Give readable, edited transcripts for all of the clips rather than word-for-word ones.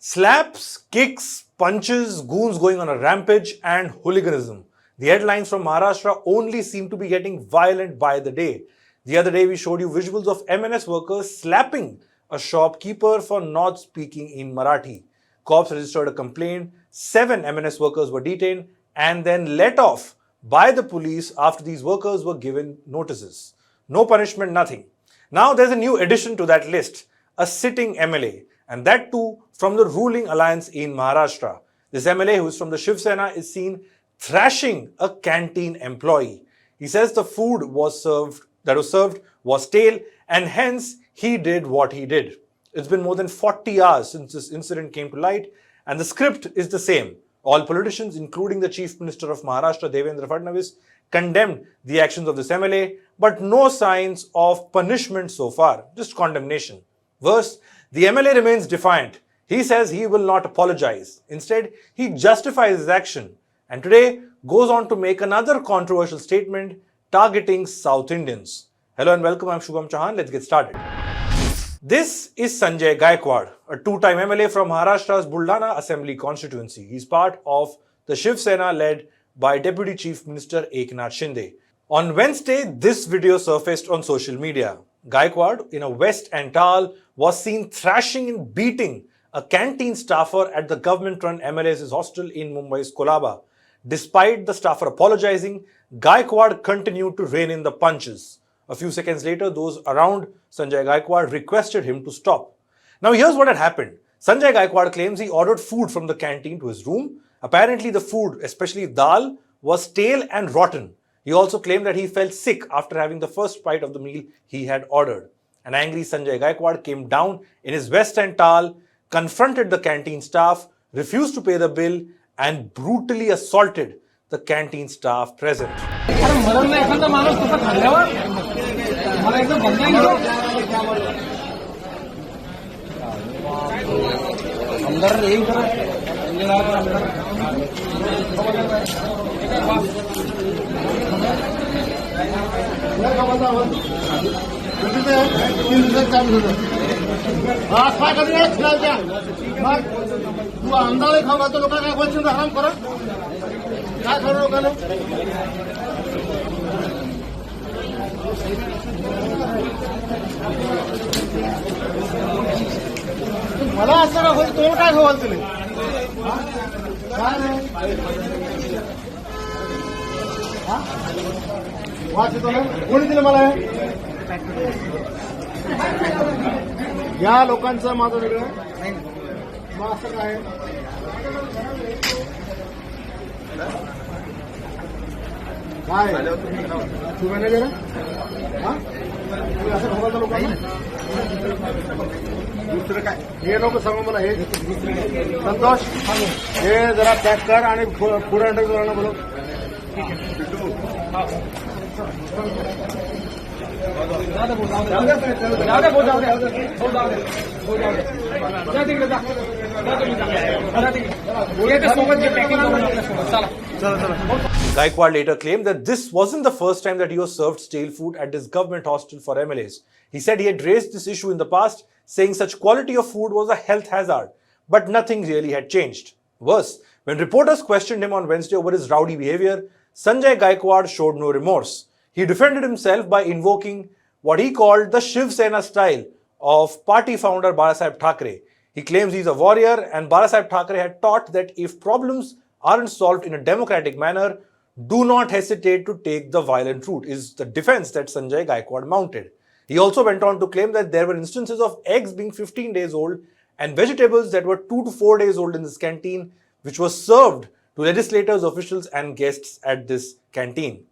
Slaps, kicks, punches, goons going on a rampage, and hooliganism. The headlines from Maharashtra only seem to be getting violent by the day. The other day, we showed you visuals of MNS workers slapping a shopkeeper for not speaking in Marathi. Cops registered a complaint, 7 MNS workers were detained and then let off by the police after these workers were given notices. No punishment, nothing. Now there's a new addition to that list, a sitting MLA, and that too from the ruling alliance in Maharashtra. This MLA, who is from the Shiv Sena, is seen thrashing a canteen employee. He says the food was served was stale and hence he did what he did. It's been more than 40 hours since this incident came to light and the script is the same. All politicians, including the Chief Minister of Maharashtra, Devendra Fadnavis, condemned the actions of this MLA, but no signs of punishment so far, just condemnation. Worse, the MLA remains defiant. He says he will not apologize. Instead, he justifies his action and today goes on to make another controversial statement targeting South Indians. Hello and welcome, I'm Shubham Chauhan. Let's get started. This is Sanjay Gaikwad, a two-time MLA from Maharashtra's Buldana Assembly constituency. He's part of the Shiv Sena led by Deputy Chief Minister Eknath Shinde. On Wednesday, this video surfaced on social media. Gaikwad, in a vest and towel, was seen thrashing and beating a canteen staffer at the government-run MLA's hostel in Mumbai's Kolaba. Despite the staffer apologizing, Gaikwad continued to rein in the punches. A few seconds later, those around Sanjay Gaikwad requested him to stop. Now here's what had happened. Sanjay Gaikwad claims he ordered food from the canteen to his room. Apparently the food, especially dal, was stale and rotten. He also claimed that he felt sick after having the first bite of the meal he had ordered. An angry Sanjay Gaikwad came down in his vest and towel, confronted the canteen staff, refused to pay the bill, and brutally assaulted the canteen staff present. मला असं ना होईल तो काय खवाल तुम्ही वाचतो ना कोणी दिलं मला या लोकांचं माझं वेगळं मग असं काय काय तू मॅनेजर हा तुम्ही असं खवाल लोकांना दुसरं काय हे नको सांगू मला हे संतोष हे जरा पॅक कर आणि फूड अँड बोलव Gaikwad later claimed that this wasn't the first time that he was served stale food at his government hostel for MLAs. He said he had raised this issue in the past, saying such quality of food was a health hazard, but nothing really had changed. Worse, when reporters questioned him on Wednesday over his rowdy behavior, Sanjay Gaikwad showed no remorse. He defended himself by invoking what he called the Shiv Sena style of party founder Balasaheb Thackeray. He claims he's a warrior and Balasaheb Thackeray had taught that if problems aren't solved in a democratic manner, do not hesitate to take the violent route, is the defense that Sanjay Gaikwad mounted. He also went on to claim that there were instances of eggs being 15 days old and vegetables that were 2 to 4 days old in this canteen, which was served to legislators, officials and guests at this canteen.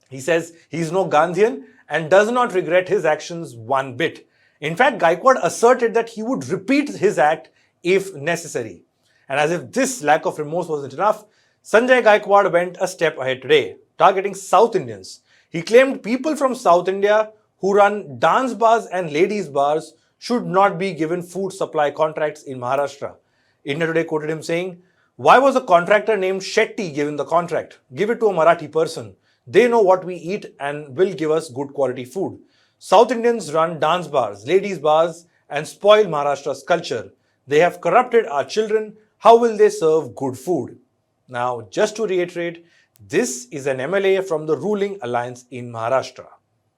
He says he is no Gandhian and does not regret his actions one bit. In fact, Gaikwad asserted that he would repeat his act if necessary. And as if this lack of remorse wasn't enough, Sanjay Gaikwad went a step ahead today, targeting South Indians. He claimed people from South India who run dance bars and ladies bars should not be given food supply contracts in Maharashtra. India Today quoted him saying, "Why was a contractor named Shetty given the contract? Give it to a Marathi person. They know what we eat and will give us good quality food. South Indians run dance bars, ladies bars and spoil Maharashtra's culture. They have corrupted our children. How will they serve good food? Now, just to reiterate, this is an MLA from the ruling alliance in Maharashtra.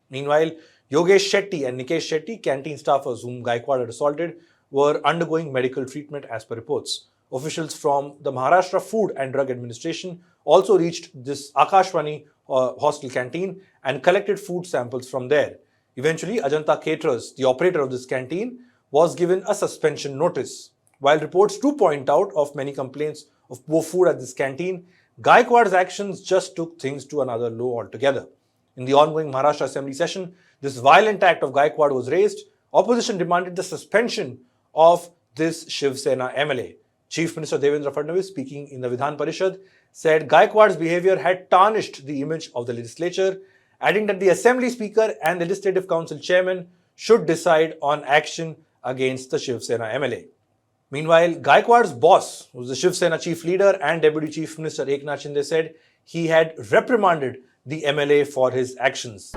Meanwhile, Yogesh Shetty and Nikesh Shetty, canteen staffers whom Gaikwad had assaulted, were undergoing medical treatment as per reports. Officials from the Maharashtra Food and Drug Administration also reached this Akashvani hostel canteen and collected food samples from there. Eventually, Ajanta Caterers, the operator of this canteen, was given a suspension notice. While reports do point out of many complaints of poor food at this canteen, Gaikwad's actions just took things to another low altogether. In the ongoing Maharashtra Assembly session, this violent act of Gaikwad was raised. Opposition demanded the suspension of this Shiv Sena MLA. Chief Minister Devendra Fadnavis, speaking in the Vidhan Parishad, said Gaikwad's behavior had tarnished the image of the legislature, adding that the Assembly Speaker and Legislative Council Chairman should decide on action against the Shiv Sena MLA. Meanwhile, Gaikwad's boss, who was the Shiv Sena chief leader and Deputy Chief Minister Eknath Shinde, said he had reprimanded the MLA for his actions.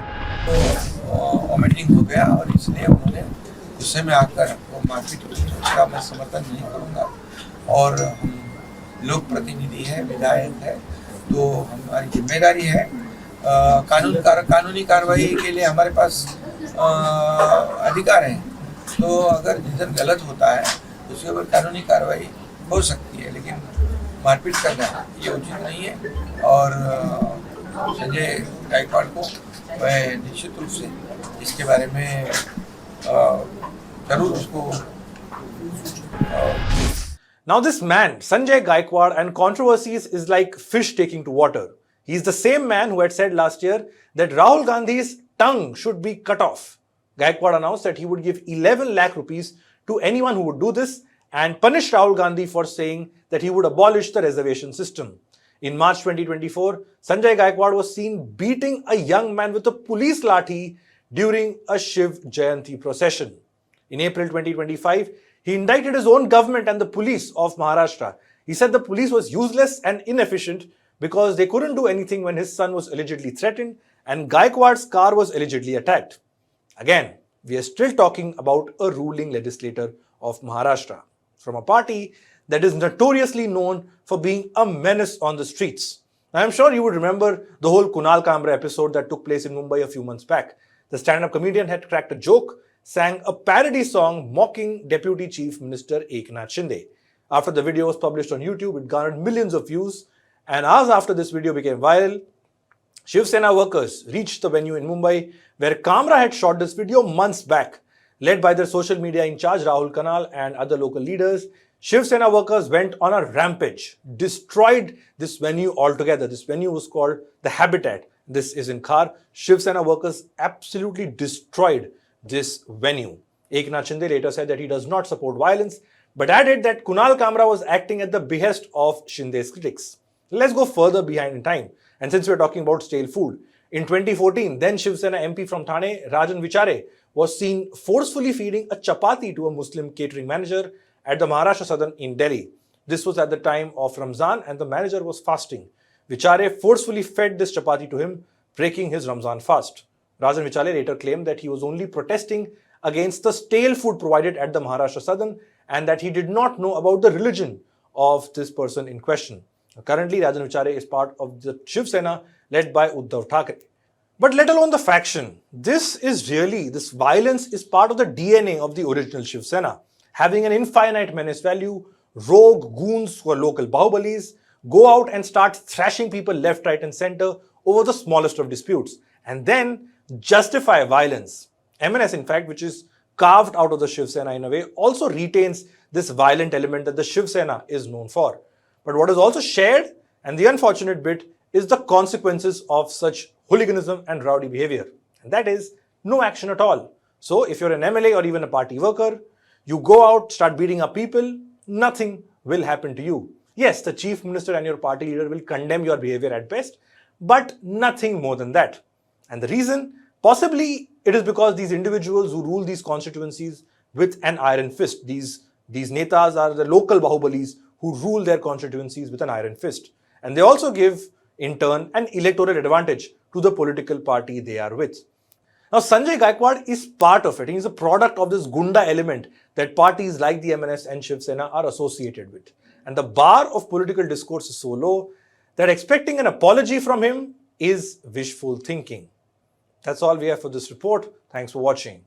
Vomiting हो गया और इसलिए उन्होंने गुस्से में आकर वो मारपीट की, उसका मैं समर्थन नहीं करूँगा। और हम लोक प्रतिनिधि है, विधायक है, तो हमारी जिम्मेदारी है कानूनी कार्रवाई के लिए हमारे पास अधिकार है। तो अगर जिधर गलत होता है उसके ऊपर कानूनी कार्रवाई हो सकती है, लेकिन मारपीट करना ये उचित नहीं है। और संजय गायकवाड़ को मैं निश्चित रूप से इसके बारे में जरूर उसको Now this man, Sanjay Gaikwad, and controversies is like fish taking to water. He is the same man who had said last year that Rahul Gandhi's tongue should be cut off. Gaikwad announced that he would give 11 lakh rupees to anyone who would do this and punish Rahul Gandhi for saying that he would abolish the reservation system. In March 2024, Sanjay Gaikwad was seen beating a young man with a police lathi during a Shiv Jayanti procession. In April 2025, he indicted his own government and the police of Maharashtra. He said the police was useless and inefficient because they couldn't do anything when his son was allegedly threatened and Gaikwad's car was allegedly attacked. Again, we are still talking about a ruling legislator of Maharashtra from a party that is notoriously known for being a menace on the streets. Now, I'm sure you would remember the whole Kunal Kamra episode that took place in Mumbai a few months back. The stand-up comedian had cracked a joke, sang a parody song mocking Deputy Chief Minister Eknath Shinde. After the video was published on YouTube, it garnered millions of views, and hours after this video became viral, Shiv Sena workers reached the venue in Mumbai where Kamra had shot this video months back. Led by their social media in charge Rahul Kanal and other local leaders, Shiv Sena workers went on a rampage, destroyed this venue altogether. This venue was called The Habitat. This is in Khar. Shiv Sena workers absolutely destroyed this venue. Eknath Shinde later said that he does not support violence, but added that Kunal Kamra was acting at the behest of Shinde's critics. Let's go further behind in time. And since we're talking about stale food, in 2014, then Shiv Sena MP from Thane, Rajan Vichare, was seen forcefully feeding a chapati to a Muslim catering manager at the Maharashtra Sadan in Delhi. This was at the time of Ramzan and the manager was fasting. Vichare forcefully fed this chapati to him, breaking his Ramzan fast. Rajan Vichare later claimed that he was only protesting against the stale food provided at the Maharashtra Sadan and that he did not know about the religion of this person in question. Currently, Rajan Vichare is part of the Shiv Sena led by Uddhav Thackeray. But let alone the faction, this violence is part of the DNA of the original Shiv Sena. Having an infinite menace value, rogue goons who are local Bahubalis go out and start thrashing people left, right and center over the smallest of disputes and then justify violence. MNS, in fact, which is carved out of the Shiv Sena in a way, also retains this violent element that the Shiv Sena is known for. But what is also shared, and the unfortunate bit, is the consequences of such hooliganism and rowdy behavior. And that is no action at all. So if you're an MLA or even a party worker, you go out, start beating up people, nothing will happen to you. Yes, the chief minister and your party leader will condemn your behavior at best, but nothing more than that. And the reason? Possibly it is because these individuals who rule these constituencies with an iron fist. These netas are the local Bahubalis who rule their constituencies with an iron fist. And they also give, in turn, an electoral advantage to the political party they are with. Now, Sanjay Gaikwad is part of it. He is a product of this Gunda element that parties like the MNS and Shiv Sena are associated with. And the bar of political discourse is so low that expecting an apology from him is wishful thinking. That's all we have for this report. Thanks for watching.